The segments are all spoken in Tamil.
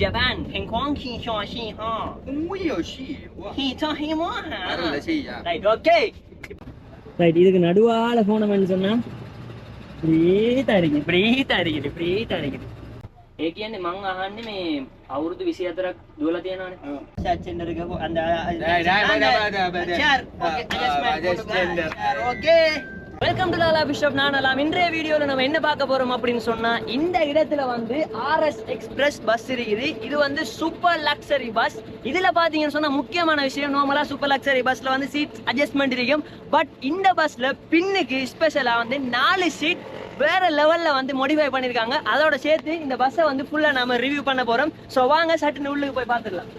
Japan 很光气小心哈。我有戏，我你唱黑么哈？当然戏呀。ரைட் ஓகே ரைட் இதுக்கு நடுவால போனோம்னு சொன்னா இப்படியே தான் இருக்குது இப்படியே தான் இருக்குது ඒ කියන්නේ මං අහන්නේ මේ අවුරුදු 24ක් දුවලා තියෙනවානේ. chat center එක அந்த okay welcome to Lala Bishop நானலாம். இன்றைய வீடியோல நம்ம என்ன பார்க்க போறோம் அப்படின்னு சொன்னா இந்த இடத்துல வந்து RS எக்ஸ்பிரஸ் பஸ் இருக்குது. இது வந்து சூப்பர் லக்ஸரி பஸ். இதுல பாத்தீங்கன்னு சொன்னா முக்கியமான விஷயம் நார்மலா சூப்பர் லக்ஸரி பஸ்ல வந்து சீட் அட்ஜஸ்ட்மெண்ட் இருக்கும். பட் இந்த பஸ்ல பின்னுக்கு ஸ்பெஷலா வந்து 4 சீட் வேற லெவல்ல வந்து மாடிஃபை பண்ணிருக்காங்க. அதோட சேர்த்து இந்த பஸ்ஸை வந்து ஃபுல்லா நாம ரிவ்யூ பண்ண போறோம். சோ வாங்க சட்டுன்னு உள்ளுக்கு போய் பார்த்துடலாம்.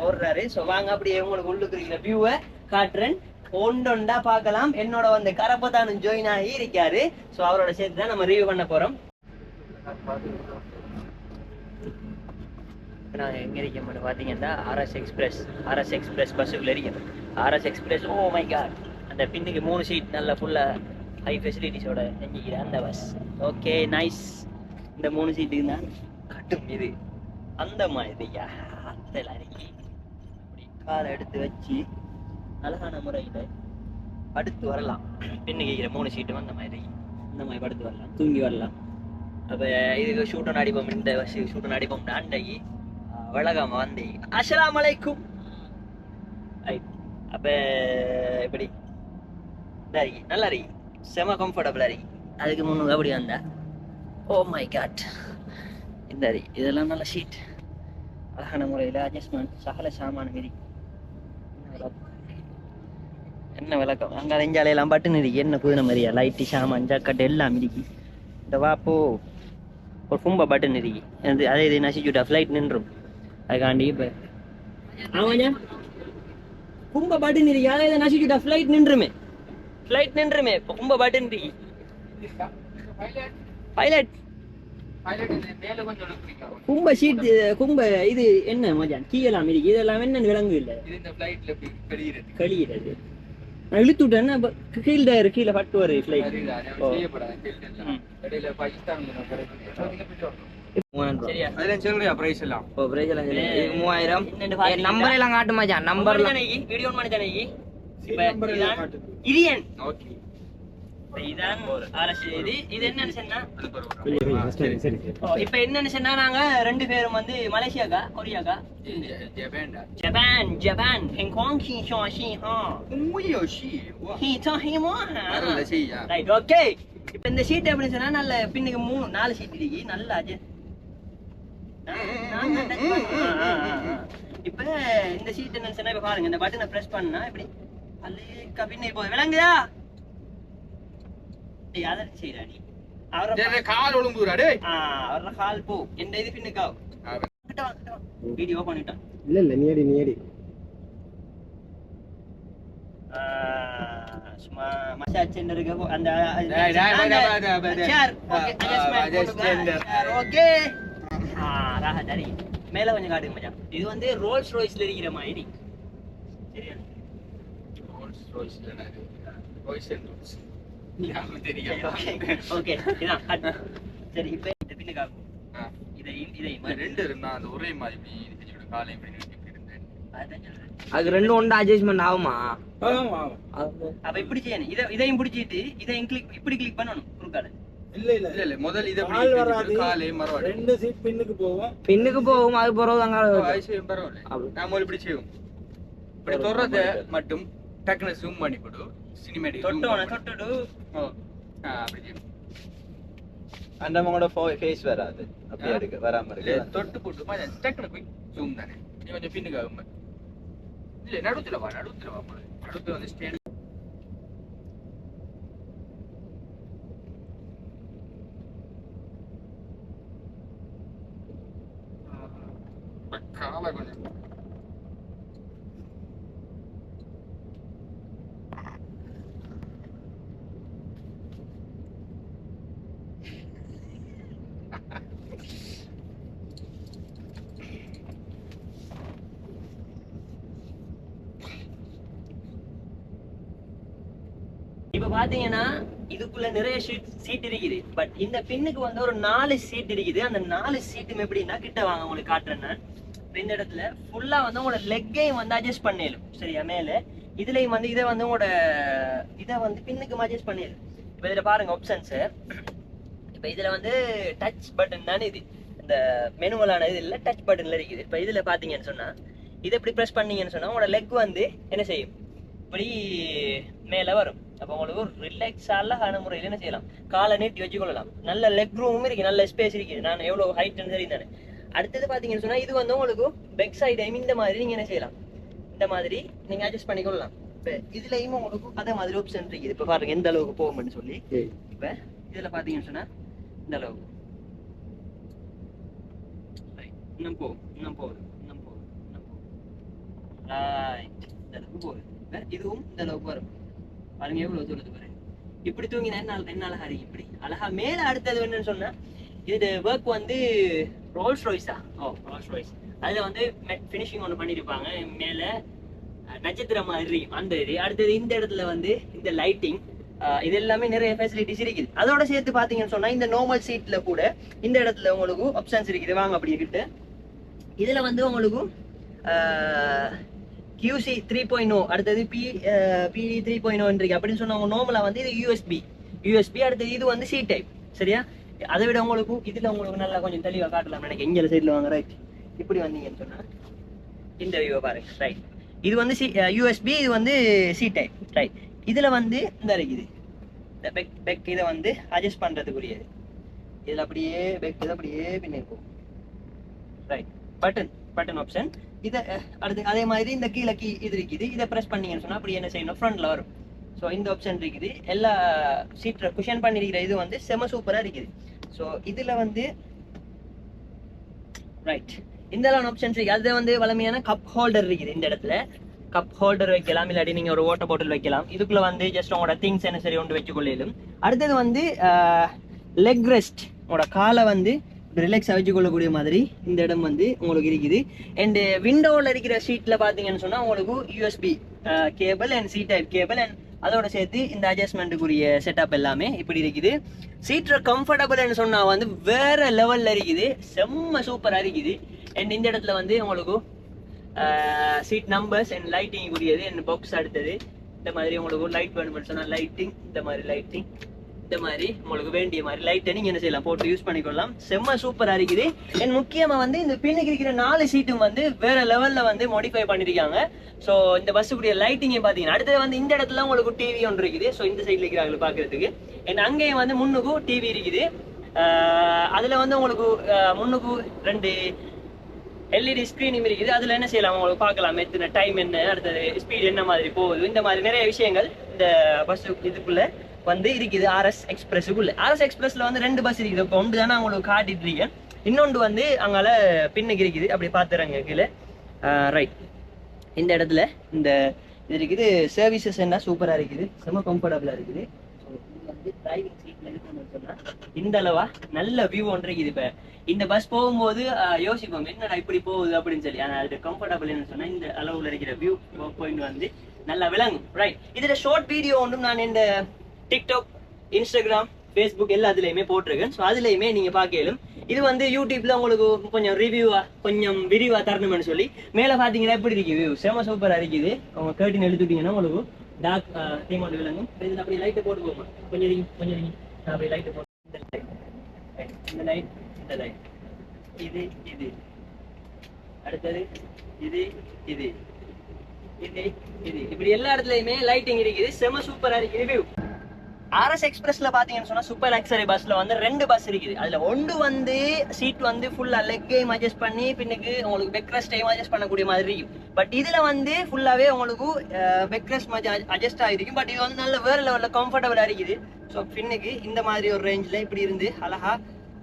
ஓடுறாரு. சோ வாங்க அப்படியே உங்களுக்கு உள்ளுக்கு இருக்கிற வியூவை காட்டுறேன். ஒண்டொண்டா பார்க்கலாம். என்னோட வந்து கரப்பத்தானும் ஜாயின் ஆகி இருக்காரு. சோ அவரோட சேர்த்து தான் நம்ம ரிவ்யூ பண்ண போறோம். நான் எங்க இருக்கேன் பாத்தீங்கன்னா RS எக்ஸ்பிரஸ் பஸ்ஸுக்குள்ள இருக்கேன். RS express oh my god. அந்த பின்னுக்கு 3 சீட் நல்ல ஃபுல்லா ஹை ஃபெசிலிட்டிஸோட செஞ்சுக்கிற அந்த பஸ். Okay nice. இந்த 3 சீட்டுக்கு தான் கட்டும் இது அந்த மாதிரியா அதெல்லாம் இருக்கு. அப்படி காலை எடுத்து வச்சு அழகான முறையில் படுத்து வரலாம். பின்னுக்கு 3 சீட்டும் அந்த மாதிரி படுத்து வரலாம், தூங்கி வரலாம். அப்போ இதுக்கு ஷூட்டன் அடிப்போம். இந்த பஸ் ஷூட்டன் அடிப்போம். அன்றைக்கு வழகாம வந்து அஸ்ஸலாமு அலைக்கும். அப்போ எப்படி நல்லா இருக்கு, செம கம்ஃபர்டபுளா இருக்கு. அதுக்கு முன்னுக்கு அப்படி வந்தா ஓ மை காட் இந்த இதெல்லாம் நல்ல ஷீட் அழகான முறையில் அட்ஜஸ்ட்மெண்ட் சகல சாமானம் இருக்கு. என்ன விளக்கம் அங்கே அலைஞ்சாலையெல்லாம் பட்டுன்னு இருக்கு. என்ன புதுன மாதிரியா லைட்டு சாமான் ஜக்கட்டு எல்லாம் இருக்கு. இந்த வாப்போ ஒரு கும்ப பட்டன் இருக்கு. அதே இது நசிச்சுட்டா ஃப்ளைட் நின்றும். அதுக்காண்டி இப்போ ஆமாஞ்சா கும்ப பட்டன் இருக்கு. அதே இதை நசிச்சுட்டா ஃப்ளைட் நின்றுமே. இப்போ கும்ப பட்டன் இருக்கு. பைலட் கும்ப ஷீட் கும்ப இது என்ன மச்சான் கீழலாம் இருக்கு. இதெல்லாம் என்ன விலங்கு இல்லை. கழியிறது நான் இழுத்து விட்டேன்னா கீழே பட்டு வருது ஃப்ளைட். 3000 நம்பர் எல்லாம் காட்டு மச்சான். நம்பர் வீடியோ பண்ணி இரியன் ஓகே. இதான் இது என்னன்னு சொன்னா இப்ப என்னன்னு சொன்னா நாங்க 2 பேரும் வந்து மலேசியாக்கா கொரியாக்கா ஜப்பான் ஹெங்காங்கி ஷாஷி ஹா我有戏，我நீ சாஹிமோ当然戏呀。ரைட் ஓகே. இப்ப இந்த சீட் எப்படி சொன்னா நல்ல பின்னுக்கு 4 சீட் இருக்கு. நல்லா இப்ப இந்த சீட் என்ன சொன்னா இப்ப பாருங்க இந்த பட்டனை பிரஸ் பண்ணா இப்படி அல்லேக்கா பின்னே போகுது. விளங்குதா? அதை செய்யறாடி அவர கால் ஒழுங்குறா டேய். அவர கால் போ எந்த இது பின்னுக்கா வீடியோ பண்ணிட்டான். இல்ல நீடி சும்மா மசாஜ் சென்டருக்கு அந்த ஓகே ராஹா சரி. மேல கொஞ்சம் காட்டுங்க மச்சான். இது வந்து ரோல்ஸ் ராய்ஸ்ல இருக்கிற மாதிரி. சரியா? ரோல்ஸ் ராய்ஸ் ஓகே இதான் சரி. இப்போ இந்த பின்னுக்கா இதை ரெண்டு இருந்தா அந்த ஒரே மாதிரி காலை அது ரெண்டும் ஒன்றா அட்ஜஸ்ட்மெண்ட் ஆகுமா? அப்ப இப்படி செய்யணும். இதையும் பிடிச்சிட்டு இதையும் இப்படி கிளிக் பண்ணணும் குறுக்கால. இல்ல முதல்ல இத காலை மரவாடு 2 சீட் பின்னுக்கு போகும். அது போறது அங்க ஐசிஎம் பரவாயில்லை. நாம இப்படி செய்வோம். இப்படி தொடறத மட்டும் டக்குனு ஜூம் பண்ணி போடு. சினிமேட்டிக் தொட்டுடு அப்படி செய்வோம். அந்த மங்களோட ஃபேஸ் வராது. அப்படியே இருக்கு வராம இருக்கு. தொட்டு போட்டு மச்சான் டக்குனு போய் ஜூம் தானே. நீ கொஞ்சம் பின்னுக்கு ஆகும். இல்ல நடுவுல வா நடுவுல வந்து ஸ்டாண்ட் கால கொஞ்சம் இப்ப பாத்தீங்கன்னா இதுக்குள்ள நிறைய சீட் இருக்குது. பட் இந்த பின்னுக்கு வந்து ஒரு 4 சீட் இருக்குது. அந்த 4 சீட்டும் எப்படின்னா கிட்ட வாங்க உங்களுக்கு காட்டுறேன் நான். இந்த இடத்துல ஃபுல்லா வந்து உங்களோட லெக்கையும் வந்து அட்ஜஸ்ட் பண்ணிடலும். சரியா? மேல இதுலயும் வந்து இதை வந்து உங்களோட இதை வந்து பின்னுக்கு அட்ஜஸ்ட் பண்ணிடலும். இப்போ இதுல பாருங்க ஆப்ஷன்ஸ். இப்போ இதுல வந்து டச் பட்டன் தானே இது. இந்த மெனுவலான இது இல்லை, டச் பட்டன்ல இருக்குது. இப்போ இதுல பாத்தீங்கன்னு சொன்னா இதை இப்படி ப்ரெஸ் பண்ணீங்கன்னு சொன்னா உங்களோட லெக் வந்து என்ன செய்யும், இப்படி மேல வரும். அப்போ உங்களுக்கு ஒரு ரிலாக்ஸான முறையில் என்ன செய்யலாம், காலை நீட்டி வச்சுக்கொள்ளலாம். நல்ல லெக் ரூமும் இருக்கு, நல்ல ஸ்பேஸ் இருக்குது. நான் எவ்வளவு ஹைட்னு சரி தானே. அடுத்தது பாத்தீங்கன்னு சொன்னா இது வந்து உங்களுக்கு பேக் சைடையும் இந்த மாதிரி நீங்க என்ன செய்யலாம், இந்த மாதிரி நீங்க அட்ஜஸ்ட் பண்ணிக்கொள்ளலாம். இப்போ இதுலயும் உங்களுக்கு அதே மாதிரி ஆப்ஷன் இருக்குது. இப்போ பாருங்க எந்த அளவுக்கு போகும்னு சொல்லி. இப்போ இதுல பாத்தீங்கன்னு சொன்னா இந்த அளவுக்கு இன்னும் போகும், இன்னும் போகுது, இன்னும் போகுது, இன்னும் போகுது. ரைட், இந்த அளவுக்கு போகுது. இதுவும் இந்த அளவுக்கு வரும். பாருங்க எவ்வளவு சொல்லுது பாருங்க. இப்படி தூங்கினா என்ன அழகா இருக்கு, இப்படி அழகா. மேல அடுத்தது என்னன்னு சொன்னா இது ஒர்க் வந்து ரோல்ஸ் ராய்ஸா, ரோல்ஸ் ராய்ஸ். அதுல வந்து ஃபினிஷிங் ஒன்று பண்ணிருப்பாங்க. மேல நட்சத்திரம் மாதிரி அந்த இது. அடுத்தது இந்த இடத்துல வந்து இந்த லைட்டிங், இது எல்லாமே நிறைய ஃபெசிலிட்டிஸ் இருக்குது. அதோட சேர்த்து பாத்தீங்கன்னு சொன்னா இந்த நார்மல் சீட்ல கூட இந்த இடத்துல உங்களுக்கு ஆப்ஷன்ஸ் இருக்குது. வாங்க அப்படி கிட்ட. இதுல வந்து உங்களுக்கு QC 3.0, அடுத்தது PD 3.0 இருக்கு. அப்படின்னு சொன்னவங்க நார்மலா வந்து இது USB. அடுத்தது இது வந்து C டைப். சரியா? அதை விட உங்களுக்கு இதுல உங்களுக்கு நல்லா கொஞ்சம் தெளிவா காட்டலாம் நினைக்கிறேன். இங்க சைட்ல வாங்க. ரைட், இப்படி வந்தீங்கன்னு சொன்னா இந்த வியூவை பாருங்க. ரைட், இது வந்து USB, இது வந்து C டைப். ரைட், இதுல வந்து இந்த இருக்குது இந்த பெக் இதை வந்து அட்ஜஸ்ட் பண்றதுக்குரியது. இதுல அப்படியே பெக் இதை அப்படியே பின்னிருக்கும். Right, button option. இதை அடுத்து அதே மாதிரி இந்த கீழே இது இருக்குது. இதை ப்ரெஸ் பண்ணீங்கன்னு சொன்னா அப்படி என்ன செய்யணும், ஃப்ரண்ட்ல வரும். ஸோ இந்த ஆப்ஷன் இருக்குது. எல்லா சீட்ல குஷன் பண்ணிருக்கிற இது வந்து செம சூப்பரா இருக்குது. ஸோ இதுல வந்து ரைட் இந்த ஆப்ஷன்ஸ் இருக்கு. அது வந்து வளமையான கப் ஹோல்டர் இருக்குது. இந்த இடத்துல கப் ஹோல்டர் வைக்கலாம், இல்லாட்டி நீங்க ஒரு வாட்டர் பாட்டில் வைக்கலாம். இதுக்குள்ள வந்து ஜஸ்ட் உங்களோட திங்ஸ் என்ன சரி ஒன்று வச்சுக்கொள்ளும். அடுத்தது வந்து லெக் ரெஸ்ட், உங்களோட காலை வந்து ரிலாக்ஸாக வச்சுக்கொள்ளக்கூடிய மாதிரி இந்த இடம் வந்து உங்களுக்கு இருக்குது. அண்ட் விண்டோவில் இருக்கிற சீட்ல பாத்தீங்கன்னு சொன்னா உங்களுக்கு USB cable and C type cable and அதோட சேர்த்து இந்த அட்ஜஸ்ட்மெண்ட்டுக்குரிய செட்டப் எல்லாமே இப்படி இருக்குது. சீட்ல கம்ஃபர்டபுள்னு சொன்னா வந்து வேற லெவல்ல இருக்குது, செம்ம சூப்பரா இருக்குது. அண்ட் இந்த இடத்துல வந்து உங்களுக்கு சீட் நம்பர்ஸ் அண்ட் லைட்டிங் உரியது அண்ட் பாக்ஸ். அடுத்தது இந்த மாதிரி உங்களுக்கு லைட் வேணும்னு சொன்னா லைட்டிங், இந்த மாதிரி லைட்டிங், இந்த மாதிரி உங்களுக்கு வேண்டிய மாதிரி லைட்டை நீங்க என்ன செய்யலாம், போட்டு யூஸ் பண்ணிக்கொள்ளலாம். செம்ம சூப்பரா இருக்குது. அண்ட் முக்கியமா வந்து இந்த பின்னுக்கு இருக்கிற 4 சீட்டும் வந்து வேற லெவல்ல வந்து மாடிஃபை பண்ணிருக்காங்க. ஸோ இந்த பஸ்ஸுக்குரிய லைட்டிங்கே பாத்தீங்கன்னா அடுத்தது வந்து இந்த இடத்துல உங்களுக்கு டிவி ஒன்று இருக்குது. ஸோ இந்த சைட்ல இருக்கிறாங்க பாக்குறதுக்கு. அண்ட் அங்கேயும் வந்து முன்னுக்கும் டிவி இருக்குது. அதுல வந்து உங்களுக்கு முன்னுக்கு 2 LED ஸ்கிரீனும் இருக்குது. அதுல என்ன செய்யலாம், உங்களுக்கு பார்க்கலாம் எத்தனை டைம் என்ன, அடுத்தது ஸ்பீட் என்ன மாதிரி போகுது, இந்த மாதிரி நிறைய விஷயங்கள் இந்த பஸ் இதுக்குள்ள வந்து இருக்குது. RS எக்ஸ்பிரஸுக்குள்ள. RS எக்ஸ்பிரஸ்ல வந்து 2 பஸ் இருக்குது. இப்போ ஒன்று தானே உங்களுக்கு காட்டிட்டு இருக்கேன். இன்னொன்று வந்து அங்கால பின்னுக்கு இருக்குது. அப்படி பார்த்துறாங்க கீழே. ரைட், இந்த இடத்துல இந்த இது இருக்குது. சர்வீசஸ் என்ன சூப்பரா இருக்குது, செம்ம கம்ஃபர்டபுளா இருக்குது. டிரைவிங் சீட்ல இருக்குன்னு சொன்னா இந்த அளவா நல்ல வியூ ஒன்று இருக்குது. இப்ப இந்த பஸ் போகும்போது யோசிப்போம் என்னடா இப்படி போகுது அப்படின்னு சொல்லி. ஆனா அது கம்ஃபர்டபுள் சொன்னா இந்த அளவுல இருக்கிற வியூ பாயிண்ட் வந்து நல்லா விளங்கும். ரைட், இதுல ஷார்ட் வீடியோ ஒன்றும் நான் இந்த டிக்டாக், இன்ஸ்டாகிராம், ஃபேஸ்புக் எல்லாத்துலயுமே போட்டிருக்கேன். ஸோ அதுலயுமே நீங்க பார்க்கலும். இது வந்து யூடியூப்ல உங்களுக்கு கொஞ்சம் ரிவ்யூவா கொஞ்சம் விரிவா தரணும்னு சொல்லி மேல பாத்தீங்கன்னா எப்படி இருக்கு வியூ, செம சூப்பரா இருக்குது. அவங்க கர்ட்டின் எடுத்துட்டீங்கன்னா உங்களுக்கு டார்க் தீம் ஒன்று விளங்கும். இதுல அப்படி லைட்டை போட்டு போமா, கொஞ்சம் அப்படி லைட்டை போட்டு இந்த லைட், இந்த லைட், இது இது, அடுத்தது இது இது இது இது, இப்படி எல்லா இடத்துலயுமே லைட்டிங் இருக்குது. செம சூப்பரா இருக்குது வியூ. RS எக்ஸ்பிரஸ்ல பாத்தீங்கன்னு சொன்னா சூப்பர் லக்ஸரி பஸ்ல வந்து 2 பஸ் இருக்குது. அதுல ஒன்று வந்து சீட் வந்து ஃபுல்லா லெக்கையும் அட்ஜஸ்ட் பண்ணி பின்னுக்கு உங்களுக்கு பெக் ரெஸ்டையும் அட்ஜஸ்ட் பண்ணக்கூடிய மாதிரி இருக்கும். பட் இதுல வந்து ஃபுல்லாவே உங்களுக்கு பெக் ரெஸ்ட் அட்ஜஸ்ட் ஆகிருக்கும். பட் இது வந்து நல்ல வேற லெவல்ல கம்ஃபர்டபுளா இருக்குது. ஸோ பின்னுக்கு இந்த மாதிரி ஒரு ரேஞ்சில் இப்படி இருந்து அழகா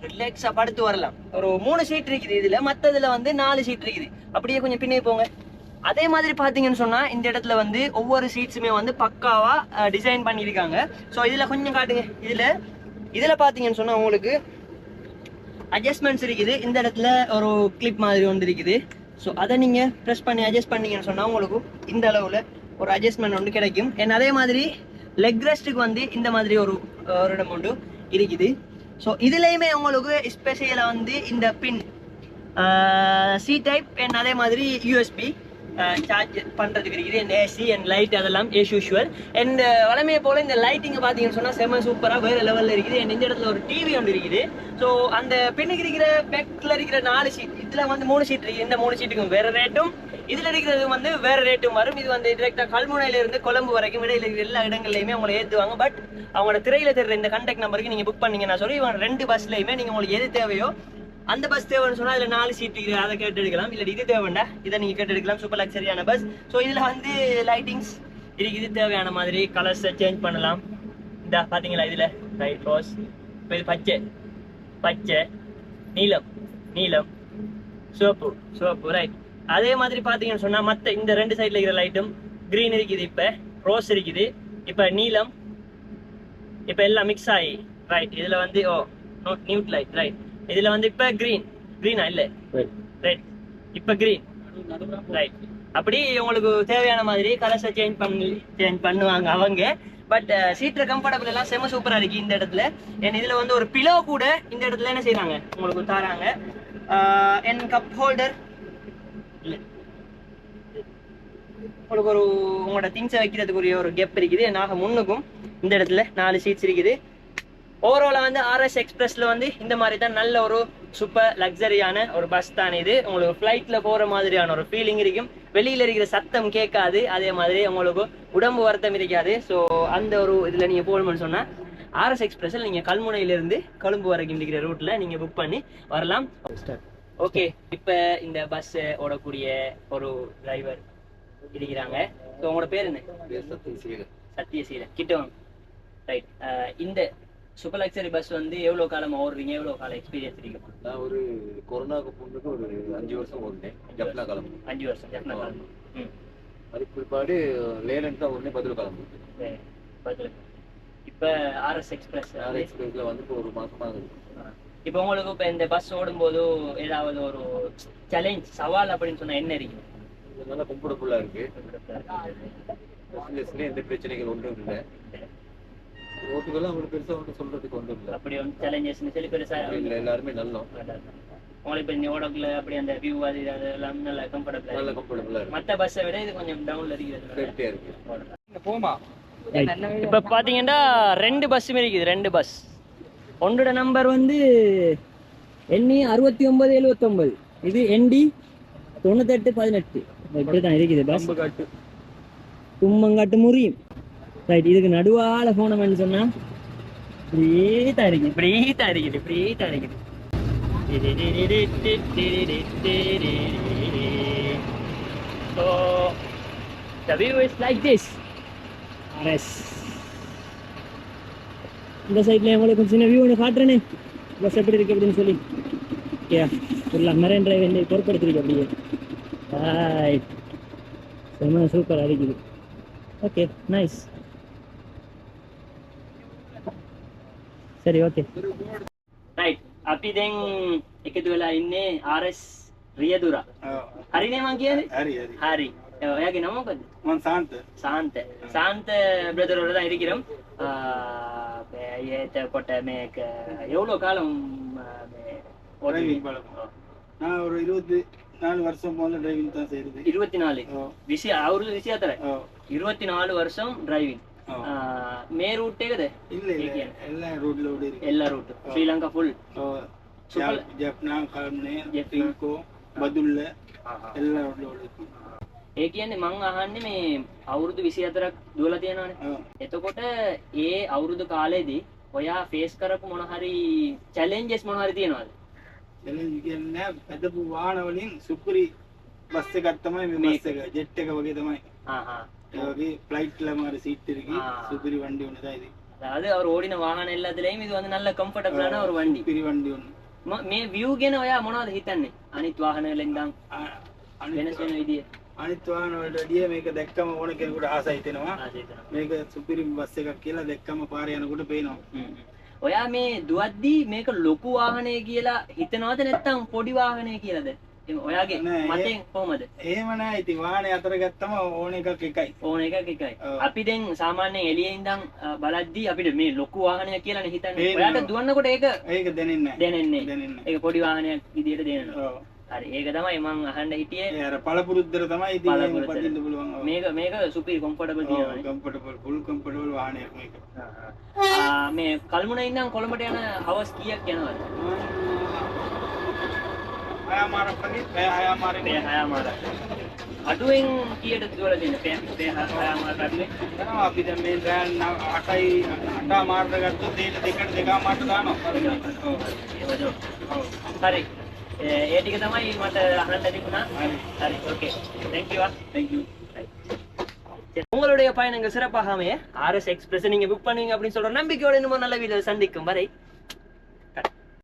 ரிலாக்ஸா படுத்து வரலாம். ஒரு 3 சீட் இருக்குது இதுல, மற்றதுல வந்து 4 சீட் இருக்குது. அப்படியே கொஞ்சம் பின்னே போங்க. அதே மாதிரி பாத்தீங்கன்னு சொன்னா இந்த இடத்துல வந்து ஒவ்வொரு சீட்ஸுமே வந்து பக்காவா டிசைன் பண்ணியிருக்காங்க. ஸோ இதுல கொஞ்சம் காட்டுங்க. இதுல பாத்தீங்கன்னு சொன்னா உங்களுக்கு அட்ஜஸ்ட்மெண்ட்ஸ் இருக்குது. இந்த இடத்துல ஒரு கிளிப் மாதிரி ஒன்று இருக்குது. ஸோ அதை நீங்க ப்ரெஸ் பண்ணி அட்ஜஸ்ட் பண்ணீங்கன்னு சொன்னா உங்களுக்கு இந்த அளவுல ஒரு அட்ஜஸ்ட்மெண்ட் ஒன்று கிடைக்கும். அண்ட் அதே மாதிரி லெக் ரெஸ்ட்டுக்கு வந்து இந்த மாதிரி ஒரு இடம் உண்டு. இருக்குது. ஸோ இதுலேயுமே உங்களுக்கு ஸ்பெஷலாக வந்து இந்த பின் சி டைப் அண்ட் அதே மாதிரி யூஎஸ்பி சார்ஜ் பண்ணுறதுக்கு இருக்குது. அண்ட் ஏசி அண்ட் லைட் அதெல்லாம் ஏஸ் யூஷுவல். அண்ட் வளமையை போல் இந்த லைட்டிங்கை பார்த்தீங்கன்னு சொன்னால் செம்ம சூப்பராக வேறு லெவலில் இருக்குது. அண்ட் இந்த இடத்துல ஒரு டிவி ஒன்று இருக்குது. ஸோ அந்த பின்னுக்கு இருக்கிற பேக்கில் இருக்கிற 4 சீட், இதில் வந்து 3 சீட் இருக்குது. இந்த 3 சீட்டுக்கும் வேறு ரேட்டும், இதில் இருக்கிறது வந்து வேறு ரேட்டும் வரும். இது வந்து டிரெக்டாக கல்முனையிலிருந்து கொழும்பு வரைக்கும் இடையில இருக்கிற எல்லா இடங்கள்லையுமே அவங்களை ஏற்றுவாங்க. பட் அவங்களோட திரையில் தெரிற இந்த கான்டாக்ட் நம்பருக்கு நீங்கள் புக் பண்ணீங்கன்னா சொல்லி இவங்க 2 பஸ்லையுமே நீங்கள் உங்களுக்கு எது தேவையோ அந்த பஸ் தேவைன்னு சொன்னால் அதில் 4 சீட் இருக்குது, அதை கேட்டு எடுக்கலாம். இல்லை இது தேவைண்டா இதை நீங்கள் கேட்டு எடுக்கலாம். Super லக்ஸரியான bus. ஸோ இதில் வந்து லைட்டிங்ஸ் இருக்குது, தேவையான மாதிரி கலர்ஸை சேஞ்ச் பண்ணலாம். இந்த பார்த்தீங்களா இதில் ரைட் ரோஸ், இப்போ இது பச்சை, நீலம், சிவப்பு ரைட். அதே மாதிரி பார்த்தீங்கன்னு சொன்னால் மற்ற இந்த 2 சைடில் இருக்கிற லைட்டும் க்ரீன் இருக்குது, இப்போ ரோஸ் இருக்குது, இப்போ நீலம், இப்போ எல்லாம் மிக்ஸ் ஆகி ரைட். இதில் வந்து நியூட் லைட் ரைட். இதுல வந்து இப்ப கிரீனா இல்ல ரெட், இப்ப கிரீன் ரைட். அப்படி உங்களுக்கு தேவையான மாதிரி கலர்ஸை சேஞ்ச் பண்ணுவாங்க அவங்க. பட் சீட்ல கம்ஃபர்டபுள் எல்லாம் செம சூப்பரா இருக்கு இந்த இடத்துல. என் இதுல வந்து ஒரு பிலோ கூட இந்த இடத்துல என்ன செய்யறாங்க உங்களுக்கு தராங்க. என் கப் ஹோல்டர் இல்ல, உங்களுக்கு ஒரு உங்களோட திங்ஸை வைக்கிறதுக்குரிய ஒரு கெப் இருக்குது. நாக முன்னுக்கும் இந்த இடத்துல 4 சீட்ஸ் இருக்குது. ஓவராலாக வந்து ஆர்எஸ் எக்ஸ்பிரஸ்ல வந்து இந்த மாதிரி தான் நல்ல ஒரு சூப்பர் லக்ஸரியான ஒரு பஸ் தான் இது. உங்களுக்கு ஃப்ளைட்ல போற மாதிரியான ஒரு ஃபீலிங் இருக்கும். வெளியில இருக்கிற சத்தம் கேட்காது, அதே மாதிரி உங்களுக்கு உடம்பு வருத்தம் இருக்காது. ஸோ அந்த ஒரு இதுல நீங்க போகணும்னு சொன்னா ஆர்எஸ் எக்ஸ்பிரஸ்ல நீங்க கல்முனையிலிருந்து கொழும்பு வரைக்கும் இருக்கிற ரூட்ல நீங்க புக் பண்ணி வரலாம். ஓகே, இப்ப இந்த பஸ் ஓடக்கூடிய ஒரு டிரைவர் இருக்கிறாங்க. ஸோ உங்களோட பேர் என்ன? சத்யசீலன். கிட்ட வாங்க. ரைட். இந்த சூப்பர் லக்ஸரி பஸ் வந்து எவ்வளவு காலம் ஓடுறீங்க, எவ்வளவு காலம் எக்ஸ்பீரியன்ஸ் இருக்கு? நான் ஒரு கொரோனாக்கு முன்னுக்கு ஒரு 5 வருஷம் ஓடுனேன். ஜப்னா காலம் 5 வருஷம் ஜப்னா காலம். அதுக்கு பிற்பாடு லேலண்ட் தான் ஓடுனேன். பதில் காலம் பதில். இப்ப ஆர்எஸ் எக்ஸ்பிரஸ்ல வந்து இப்போ ஒரு மாசமாக இருக்கு. இப்போ உங்களுக்கு இப்ப இந்த பஸ் ஓடும்போது ஏதாவது ஒரு சேலஞ்ச் சவால் அப்படின்னு சொன்னா என்ன இருக்கு? நல்லா கம்ஃபர்டபுல்லா இருக்கு. எந்த பிரச்சனைகள் ஒன்றும் இல்லை. ஓட்டுகள்லாம் அவங்களுக்கு பெருசா ஒன்றும் சொல்றதுக்கு ஒன்றும் இல்லை. அப்படி ஒன்று சேலஞ்சஸ் சொல்லி பெருசா இல்லை, எல்லாருமே நல்லா உங்களுக்கு இப்போ இந்த ஓடக்குள்ள அப்படி அந்த வியூ அது அதெல்லாம் நல்லா கம்ஃபர்டபுளா இருக்கு. மற்ற பஸ்ஸை விட இது கொஞ்சம் டவுன்ல இருக்கிறது சேஃப்டியா இருக்கு. போமா இப்போ பார்த்தீங்கன்னா 2 பஸ்ஸுமே இருக்குது. 2 பஸ். ஒன்றோட நம்பர் வந்து NE 6979, இது ND 9818. இப்படி தான் இருக்குது பஸ். கும்மங்காட்டு முறியும் ரைட். இதுக்கு நடுவால போனோம்னு சொன்னா இப்படியே தான் இருக்குது, இப்படியே தான் இருக்குது. So the view is like this. RS. இந்த சைட்ல உங்களுக்கு கொஞ்சம் சின்ன வியூ ஒன்று காட்டுறேனே, பஸ் எப்படி இருக்கு அப்படின்னு சொல்லி. ஃபுல்லாக மெரைன் டிரைவ் பொறுப்படுத்திருக்கு அப்படியே. செம்ம சூப்பராக இருக்குது. Okay, nice. சரி, ஓகே ரைட். අපි දැන් එකතු වෙලා ඉන්නේ RS රියදුරා. හරිනේ මං කියන්නේ? හරි. ඔයාගේ නම මොකද්ද? මම සාන්ත බ්‍රදර් වල தான் இருக்கிறோம். එතකොට මේක எவ்வளவு காலம் டிரைவிங் பழக்கம்? நான் ஒரு 24 வருஷம் போல டிரைவிங் தான் செய்யறது. 24 අවුරුදු 24. 24 வருஷம் டிரைவிங். මේ රූට් එකද? இல்ல எல்லா ரூட்ல ஓடி இருக்கு. எல்லா ரூட் ஸ்ரீலங்கா ஃபுல். ஜப்னா, කල්නේ, රින්කෝ, බදුල්ල எல்லா රූட்ல ஓடி இருக்கு. ඒ කියන්නේ මං අහන්නේ මේ අවුරුදු 24ක් දුවලා තියෙනවානේ. එතකොට ඒ අවුරුදු කාලෙදී ඔයා ෆේස් කරපු මොන හරි චැලෙන්ජස් මොන හරි තියෙනවද? චැලෙන්ජ් කියන්නේ පැදපු වාහන වලින් සුපිරි බස් එකක් තමයි මේ බස් එක. ජෙට් එක වගේ තමයි. ඒ වගේ ஃப்ளைட்ல மாதிரி சீட் இருக்கு. சூப்பர் வண்டி ஒன்னு தான் இது. அதாவது அவர் ஓடின வாகனம் எல்லாத்துலயும் இது வந்து நல்ல கம்ஃபர்டபிளான ஒரு வண்டி. சூப்பர் வண்டி ஒன்னு. මේ view ගැන ඔයා මොනවද හිතන්නේ? අනිත් වාහන වලින් නම් වෙනස් වෙන විදිය. අනිත් වාහන වලට වැඩිය මේක දැක්කම ඕන කෙනෙකුට ආසයි හිතෙනවා. මේක සුපිරි බස් එකක් කියලා දැක්කම පාරේ යනකොට පේනවා. ඔයා මේ දුවද්දී මේක ලොකු වාහනය කියලා හිතනවද නැත්නම් පොඩි වාහනය කියලාද? ඔයාගේ මතෙන් කොහමද? එහෙම නෑ. ඉතින් වාහනේ අතර ගත්තම ඕන එකක් එකයි. ඕන එකක් එකයි. අපි දැන් සාමාන්‍යයෙන් එළියේ ඉඳන් බලද්දී අපිට මේ ලොකු වාහනයක් කියලානේ හිතන්නේ. ඔයාට දුවන්නකොට ඒක දැනෙන්නේ දැනෙන්නේ. ඒක පොඩි වාහනයක් විදියට දැනෙනවා. ඔව්. හරි ඒක තමයි මම අහන්න හිටියේ. ඒ අර පළපුරුද්දට තමයි ඉතින් පදින්න පුළුවන්. මේක සුපිරි කම්ෆර්ටබල් තියෙනවා. කම්ෆර්ටබල් ෆුල් කම්ෆර්ටබල් වාහනයක් මේක. මේ කල්මුණ ඉඳන් කොළඹට යන හවස් කීයක් යනවද? අඩුවෙන් කීයට දුවලා දෙන්න? පැය 6 අඩුවෙන්. අපි දැන් මේ රෑන් 8 මාර්ග ගත්තොත් ඒක දෙකම මාර්ග දානවා. හරි. ඒ ටික තමයි මට අහන්න තිබුණා. හරி ஓகே थैंक यू உங்களுடைய பயணங்கள் சிறப்பாகவே RS எக்ஸ்பிரஸ் நீங்க புக் பண்ணுவீங்க அப்படின்னு சொல்ற நம்பிக்கையோட இன்னும் நல்ல வீடியோ சந்திக்கும் வரை